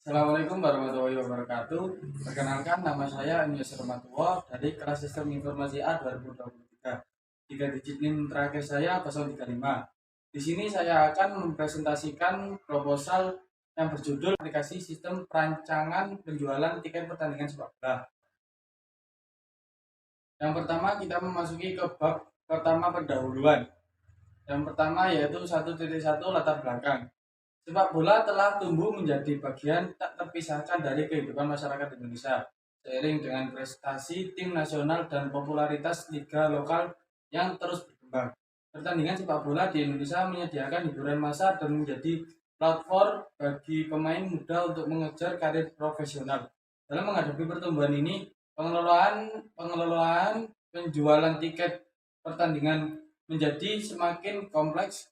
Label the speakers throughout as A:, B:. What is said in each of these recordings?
A: Assalamualaikum warahmatullahi wabarakatuh. Perkenalkan, nama saya Anies Romatullah dari kelas Sistem Informasi A 2023. 3 digit NIM terakhir saya 035. Di sini saya akan mempresentasikan proposal yang berjudul aplikasi sistem perancangan penjualan tiket pertandingan sepak bola. Yang pertama kita memasuki ke bab pertama pendahuluan. Yang pertama yaitu 1.1 latar belakang. Sepak bola telah tumbuh menjadi bagian tak terpisahkan dari kehidupan masyarakat Indonesia. Seiring dengan prestasi tim nasional dan popularitas liga lokal yang terus berkembang, pertandingan sepak bola di Indonesia menyediakan hiburan massal dan menjadi platform bagi pemain muda untuk mengejar karir profesional. Dalam menghadapi pertumbuhan ini, pengelolaan penjualan tiket pertandingan menjadi semakin kompleks.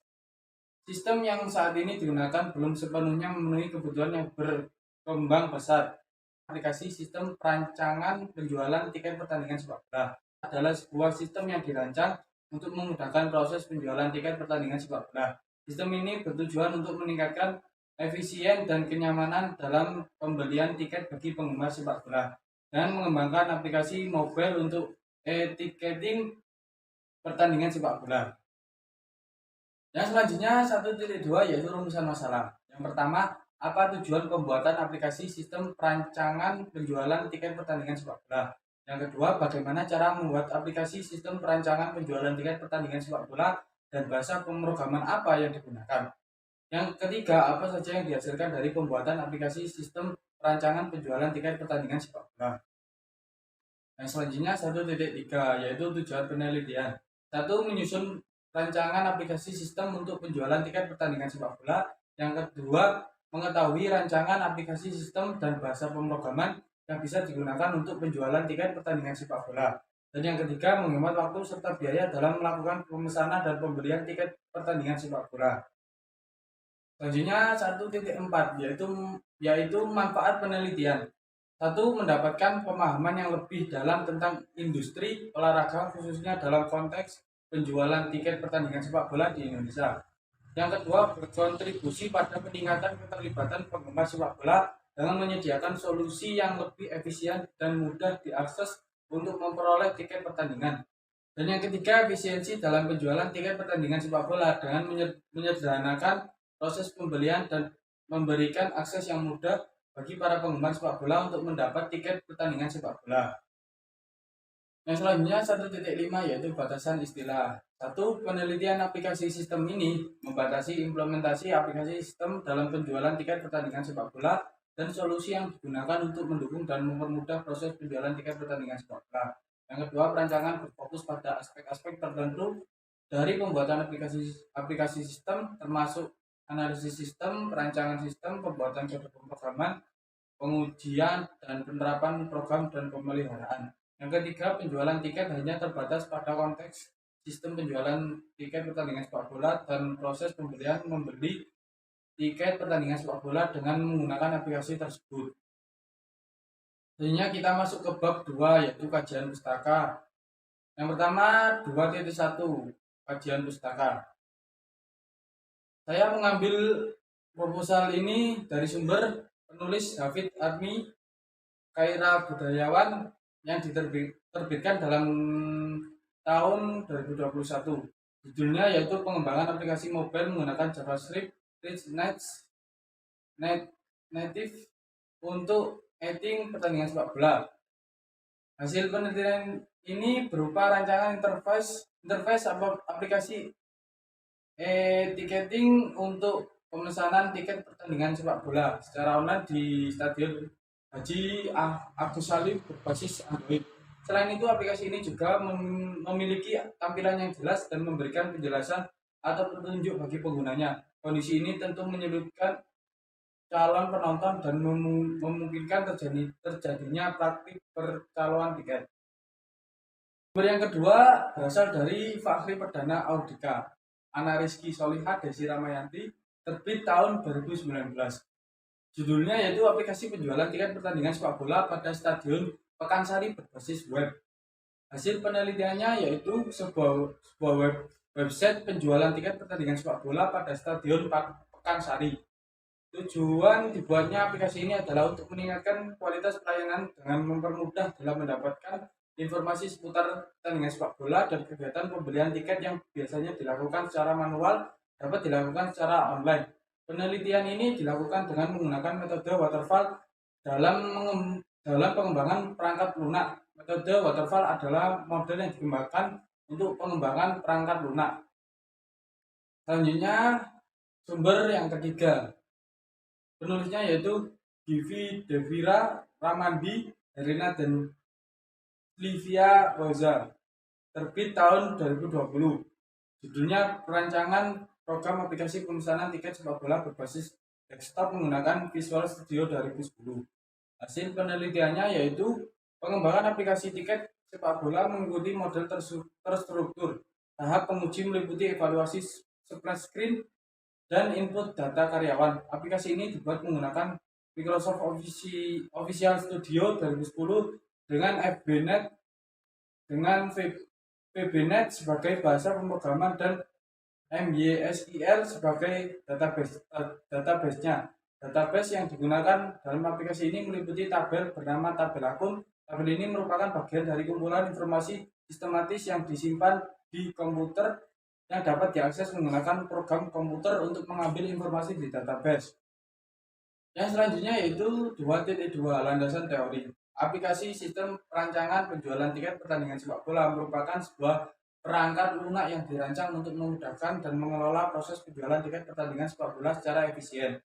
A: Sistem yang saat ini digunakan belum sepenuhnya memenuhi kebutuhan yang berkembang pesat. Aplikasi sistem perancangan penjualan tiket pertandingan sepak bola adalah sebuah sistem yang dirancang untuk memudahkan proses penjualan tiket pertandingan sepak bola. Sistem ini bertujuan untuk meningkatkan efisien dan kenyamanan dalam pembelian tiket bagi penggemar sepak bola dan mengembangkan aplikasi mobile untuk e-ticketing pertandingan sepak bola. Yang selanjutnya 1.2 yaitu rumusan masalah. Yang pertama, apa tujuan pembuatan aplikasi sistem perancangan penjualan tiket pertandingan sepak bola? Yang kedua, bagaimana cara membuat aplikasi sistem perancangan penjualan tiket pertandingan sepak bola dan bahasa pemrograman apa yang digunakan? Yang ketiga, apa saja yang dihasilkan dari pembuatan aplikasi sistem perancangan penjualan tiket pertandingan sepak bola? Yang selanjutnya 1.3 yaitu tujuan penelitian. Satu, menyusun rancangan aplikasi sistem untuk penjualan tiket pertandingan sepak bola. Yang kedua, mengetahui rancangan aplikasi sistem dan bahasa pemrograman yang bisa digunakan untuk penjualan tiket pertandingan sepak bola. Dan yang ketiga, menghemat waktu serta biaya dalam melakukan pemesanan dan pembelian tiket pertandingan sepak bola. Selanjutnya 1.4 yaitu manfaat penelitian. Satu, mendapatkan pemahaman yang lebih dalam tentang industri olahraga khususnya dalam konteks penjualan tiket pertandingan sepak bola di Indonesia. Yang kedua, berkontribusi pada peningkatan keterlibatan penggemar sepak bola dengan menyediakan solusi yang lebih efisien dan mudah diakses untuk memperoleh tiket pertandingan. Dan yang ketiga, efisiensi dalam penjualan tiket pertandingan sepak bola dengan menyederhanakan proses pembelian dan memberikan akses yang mudah bagi para penggemar sepak bola untuk mendapat tiket pertandingan sepak bola. Yang selanjutnya 1.5 yaitu batasan istilah. Satu, penelitian aplikasi sistem ini membatasi implementasi aplikasi sistem dalam penjualan tiket pertandingan sepak bola dan solusi yang digunakan untuk mendukung dan mempermudah proses penjualan tiket pertandingan sepak bola. Yang kedua, perancangan berfokus pada aspek-aspek tertentu dari pembuatan aplikasi sistem termasuk analisis sistem, perancangan sistem, pembuatan kode pemrograman, pengujian dan penerapan program dan pemeliharaan. Yang ketiga, penjualan tiket hanya terbatas pada konteks sistem penjualan tiket pertandingan sepak bola dan proses pembelian membeli tiket pertandingan sepak bola dengan menggunakan aplikasi tersebut. Selanjutnya kita masuk ke bab 2 yaitu kajian pustaka. Yang pertama 2.1 kajian pustaka. Saya mengambil proposal ini dari sumber penulis David Admi Kaira Budayawan yang diterbitkan dalam tahun 2021. Judulnya yaitu pengembangan aplikasi mobile menggunakan JavaScript Rich Native untuk editing pertandingan sepak bola. Hasil penelitian ini berupa rancangan interface aplikasi ticketing untuk pemesanan tiket pertandingan sepak bola secara online di Stadion Haji Agus Salim berbasis Android. Selain itu, aplikasi ini juga memiliki tampilan yang jelas dan memberikan penjelasan atau petunjuk bagi penggunanya. Kondisi ini tentu menyulitkan calon penonton dan memungkinkan terjadinya praktik percaloan tiket. Sumber yang kedua berasal dari Fakhri Perdana Audika, Ana Rizky Solihah Desi Ramayanti, terbit tahun 2019. Judulnya yaitu aplikasi penjualan tiket pertandingan sepak bola pada Stadion Pekansari berbasis web. Hasil penelitiannya yaitu sebuah website penjualan tiket pertandingan sepak bola pada Stadion Pekansari. Tujuan dibuatnya aplikasi ini adalah untuk meningkatkan kualitas pelayanan dengan mempermudah dalam mendapatkan informasi seputar pertandingan sepak bola dan kegiatan pembelian tiket yang biasanya dilakukan secara manual dapat dilakukan secara online. Penelitian ini dilakukan dengan menggunakan metode waterfall dalam pengembangan perangkat lunak. Metode waterfall adalah model yang dikembangkan untuk pengembangan perangkat lunak. Selanjutnya, sumber yang ketiga. Penulisnya yaitu Givi Devira Ramandi Herina dan Livia Rosa. Terbit tahun 2020. Judulnya Perancangan Program Aplikasi Pemesanan Tiket Sepak Bola Berbasis Desktop Menggunakan Visual Studio 2010. Hasil penelitiannya yaitu pengembangan aplikasi tiket sepak bola mengikuti model terstruktur. Tahap penguji meliputi evaluasi splash screen dan input data karyawan. Aplikasi ini dibuat menggunakan Microsoft Official Studio 2010 dengan VBNet sebagai bahasa pemrograman dan MYSQL sebagai database-nya. Database yang digunakan dalam aplikasi ini meliputi tabel bernama tabel akun. Tabel ini merupakan bagian dari kumpulan informasi sistematis yang disimpan di komputer yang dapat diakses menggunakan program komputer untuk mengambil informasi di database. Yang selanjutnya yaitu 2.2 landasan teori. Aplikasi sistem perancangan penjualan tiket pertandingan sepak bola merupakan sebuah perangkat lunak yang dirancang untuk memudahkan dan mengelola proses penjualan tiket pertandingan sepak bola secara efisien.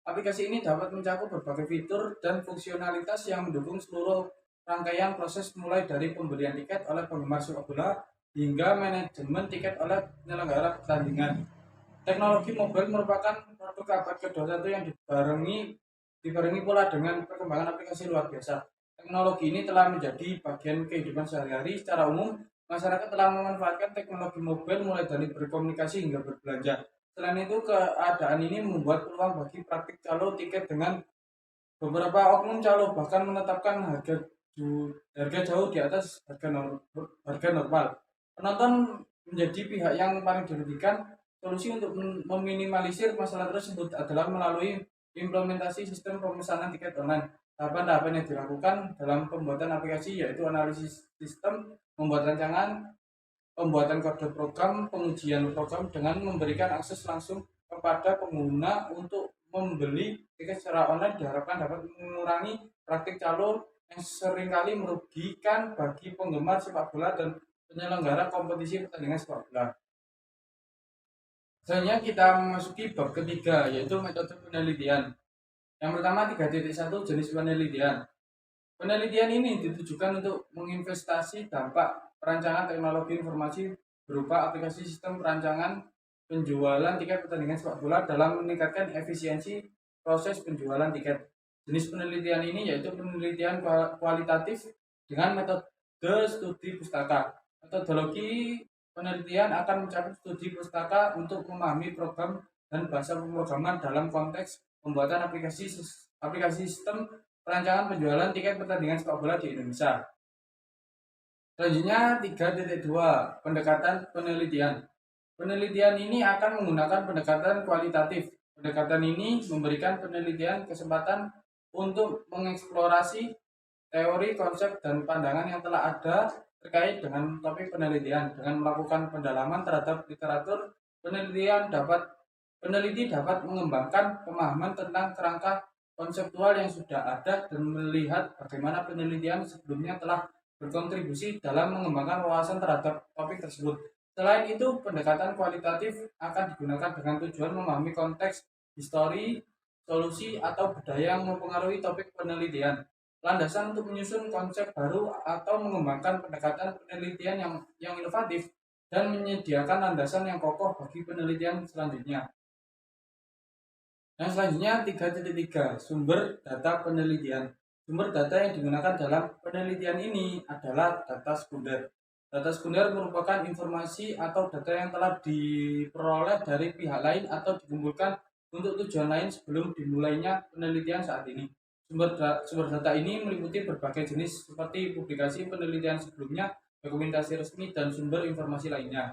A: Aplikasi ini dapat mencakup berbagai fitur dan fungsionalitas yang mendukung seluruh rangkaian proses mulai dari pembelian tiket oleh penggemar sepak bola hingga manajemen tiket oleh penyelenggara pertandingan. Teknologi mobile merupakan produk abad ke-21 yang dibarengi pula dengan perkembangan aplikasi luar biasa. Teknologi ini telah menjadi bagian kehidupan sehari-hari. Secara umum, masyarakat telah memanfaatkan teknologi mobile mulai dari berkomunikasi hingga berbelanja. Selain itu, keadaan ini membuat peluang bagi praktik calo tiket dengan beberapa oknum calo bahkan menetapkan harga jauh di atas harga normal. Penonton menjadi pihak yang paling dirugikan. Solusi untuk meminimalisir masalah tersebut adalah melalui implementasi sistem pemesanan tiket online. Tahapan-tahapan yang dilakukan dalam pembuatan aplikasi yaitu analisis sistem, membuat rancangan, pembuatan kode program, pengujian program dengan memberikan akses langsung kepada pengguna untuk membeli tiket secara online diharapkan dapat mengurangi praktik calo yang seringkali merugikan bagi penggemar sepak bola dan penyelenggara kompetisi pertandingan sepak bola. Selanjutnya kita memasuki bab ketiga yaitu metode penelitian. Yang pertama 3.1 jenis penelitian. Penelitian ini ditujukan untuk menginvestasi dampak perancangan teknologi informasi berupa aplikasi sistem perancangan penjualan tiket pertandingan sepak bola dalam meningkatkan efisiensi proses penjualan tiket. Jenis penelitian ini yaitu penelitian kualitatif dengan metode studi pustaka. Metodologi penelitian akan mencakup studi pustaka untuk memahami program dan bahasa pemrograman dalam konteks pembuatan aplikasi sistem perancangan penjualan tiket pertandingan sepak bola di Indonesia. Selanjutnya 3.2 pendekatan penelitian. Penelitian ini akan menggunakan pendekatan kualitatif. Pendekatan ini memberikan penelitian kesempatan untuk mengeksplorasi teori, konsep, dan pandangan yang telah ada terkait dengan topik penelitian. Dengan melakukan pendalaman terhadap literatur, peneliti dapat mengembangkan pemahaman tentang kerangka konseptual yang sudah ada dan melihat bagaimana penelitian sebelumnya telah berkontribusi dalam mengembangkan wawasan terhadap topik tersebut. Selain itu, pendekatan kualitatif akan digunakan dengan tujuan memahami konteks, histori, solusi, atau budaya yang mempengaruhi topik penelitian. Landasan untuk menyusun konsep baru atau mengembangkan pendekatan penelitian yang inovatif dan menyediakan landasan yang kokoh bagi penelitian selanjutnya. Yang selanjutnya 3.3 sumber data penelitian. Sumber data yang digunakan dalam penelitian ini adalah data sekunder. Data sekunder merupakan informasi atau data yang telah diperoleh dari pihak lain atau dikumpulkan untuk tujuan lain sebelum dimulainya penelitian saat ini. Sumber data ini meliputi berbagai jenis seperti publikasi penelitian sebelumnya, dokumentasi resmi, dan sumber informasi lainnya.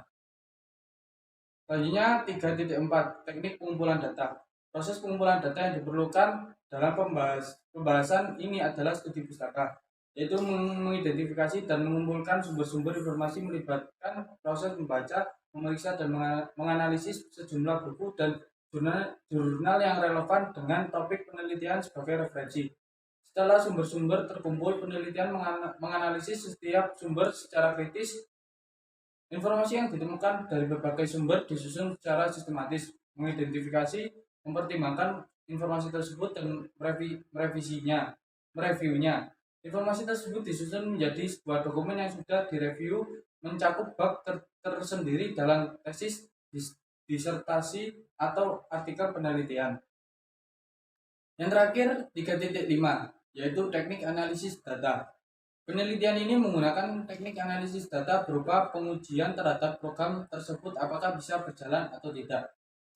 A: Selanjutnya 3.4 teknik pengumpulan data. Proses pengumpulan data yang diperlukan dalam pembahasan ini adalah studi pustaka, yaitu mengidentifikasi dan mengumpulkan sumber-sumber informasi melibatkan proses membaca, memeriksa, dan menganalisis sejumlah buku dan jurnal yang relevan dengan topik penelitian sebagai referensi. Setelah sumber-sumber terkumpul, penelitian menganalisis setiap sumber secara kritis. Informasi yang ditemukan dari berbagai sumber disusun secara sistematis, mengidentifikasi, mempertimbangkan informasi tersebut dan mereviewnya. Informasi tersebut disusun menjadi sebuah dokumen yang sudah direview, mencakup bab tersendiri dalam tesis, disertasi, atau artikel penelitian. Yang terakhir 3.5, yaitu teknik analisis data. Penelitian ini menggunakan teknik analisis data berupa pengujian terhadap program tersebut apakah bisa berjalan atau tidak.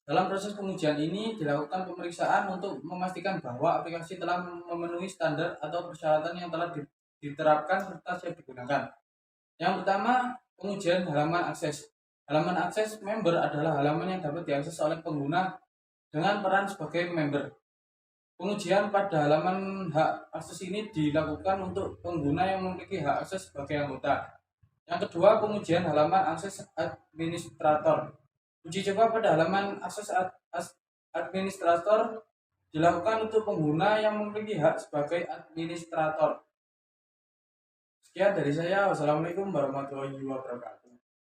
A: Dalam proses pengujian ini dilakukan pemeriksaan untuk memastikan bahwa aplikasi telah memenuhi standar atau persyaratan yang telah diterapkan serta siap digunakan. Yang pertama, pengujian halaman akses. Halaman akses member adalah halaman yang dapat diakses oleh pengguna dengan peran sebagai member. Pengujian pada halaman hak akses ini dilakukan untuk pengguna yang memiliki hak akses sebagai anggota. Yang kedua, pengujian halaman akses administrator. Uji coba pada halaman akses administrator dilakukan untuk pengguna yang memiliki hak sebagai administrator. Sekian dari saya. Wassalamualaikum warahmatullahi wabarakatuh.